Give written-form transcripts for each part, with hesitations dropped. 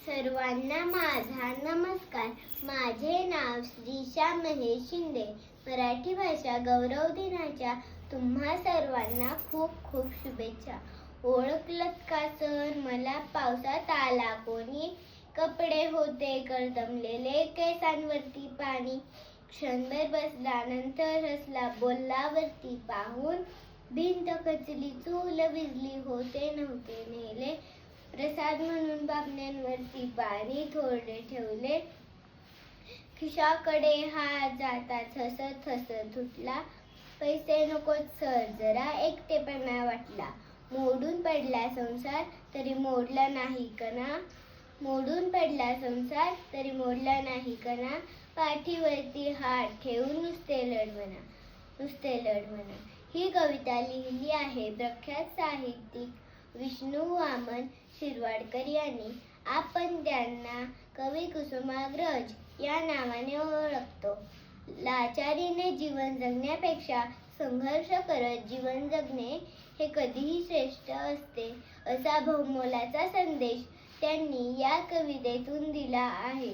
सर्वांना माझा नमस्कार. माझे नाव श्रीशा महेश शिंदे. मराठी भाषा गौरव दिनाच्या तुम्हा सर्वांना खूप खूप शुभेच्छा. ओळखलत का सर मला पावसात आला कोणी, कपडे होते कर्दमलेले केसांवरती पाणी. क्षणभर बसला नंतर हसला बोलला वरती पाहून, भिंत खचली चूल विझली होते नव्हते नेले. प्रसाद म्हणून बाबण्यांवरती पाणी थोडे ठेवले, खिशाकडे हात जाताच हसत हसत उठला. पैसे नकोत सर जरा एकटेपणा वाटला, मोडून पडला संसार तरी मोडला नाही कणा. मोडून पडला संसार तरी मोडला नाही कणा. पाठीवरती हात ठेवून नुसते लढमणा. ही कविता लिहिली आहे प्रख्यात साहित्यिक विष्णू वामन शिरवाडकर यांनी. आपण त्यांना कवी कुसुमाग्रज या नावाने ओळखतो. लाचारीने जीवन जगण्यापेक्षा संघर्ष करत जीवन जगणे हे कधीही श्रेष्ठ असते, असा बहुमोलाचा संदेश त्यांनी या कवितेतून दिला आहे.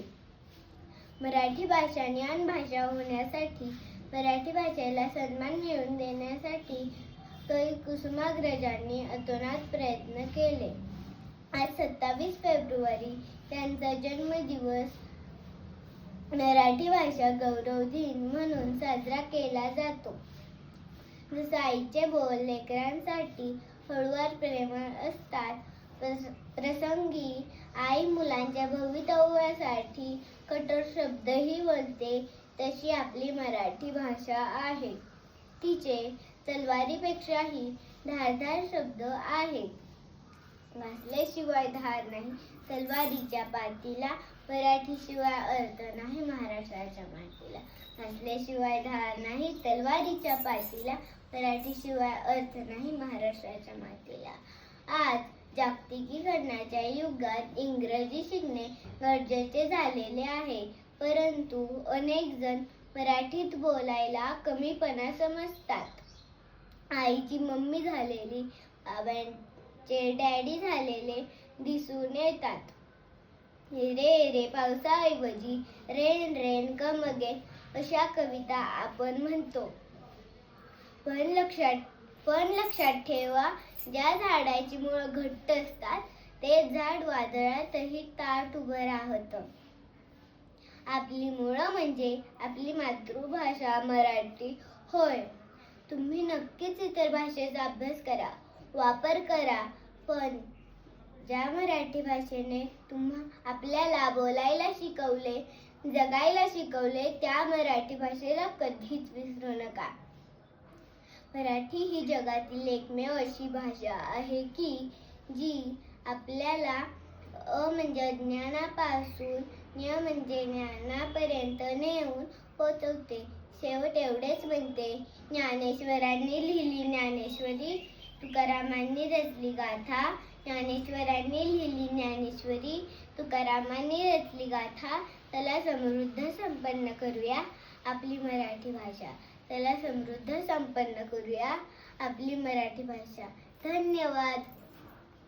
मराठी भाषा ज्ञान भाषा होण्यासाठी, मराठी भाषेला सन्मान मिळवून देण्यासाठी कवी कुसुमाग्रजांनी अतोनात प्रयत्न केले. आज 27 फेब्रुवारी त्यांचा जन्मदिवस मराठी भाषा गौरव दिन म्हणून साजरा केला जातो. जसं आईचे बोल लेकरांसाठी हळूवार प्रेमळ असतात, प्रसंगी आई मुलांच्या भवितव्यासाठी कठोर शब्दही बोलते, तशी आपली मराठी भाषा आहे. तिचे तलवारीपेक्षाही धारदार शब्द आहेत. घासल्याशिवाय धार नाही तलवारीच्या पातीला, मराठीशिवाय अर्थ नाही महाराष्ट्राच्या मातीला. घासल्याशिवाय धार नाही तलवारीच्या पातीला, मराठीशिवाय अर्थ नाही महाराष्ट्राच्या मातीला. आज जागतिकीकरणाच्या युगात इंग्रजी शिकणे गरजेचे झालेले आहे, परंतु अनेक जण मराठीत बोलायला कमीपणा समजतात. आईची मम्मी झालेली, बाबांचे डॅडी झालेले दिसून येतात. रे रे पावसाऐवजी रेन रेन कम अगेन अशा कविता आपण म्हणतो. पण लक्षात ठेवा, ज्या झाडाची मुळं घट्ट असतात ते झाड वादळातही ताठ उभं राहतं. आपली मुळं म्हणजे आपली मातृभाषा मराठी होय. तुम्ही नक्कीच इतर भाषेचा अभ्यास करा, वापर करा, पण ज्या मराठी भाषेने आपल्याला बोलायला शिकवले, जगायला शिकवले, त्या मराठी भाषेला कधीच विसरू नका. मराठी ही जगातील एकमेव अशी भाषा आहे की जी आपल्याला अ म्हणजे अज्ञानापासून ज्ञ म्हणजे ज्ञानापर्यंत नेऊन पोचवते. शेवट एवढेच म्हणते, ज्ञानेश्वरांनी लिहिली ज्ञानेश्वरी, तुकारामांनी रचली गाथा. ज्ञानेश्वरांनी लिहिली ज्ञानेश्वरी, तुकारामांनी रचली गाथा. चला समृद्ध संपन्न करूया आपली मराठी भाषा. चला समृद्ध संपन्न करूया आपली मराठी भाषा. धन्यवाद.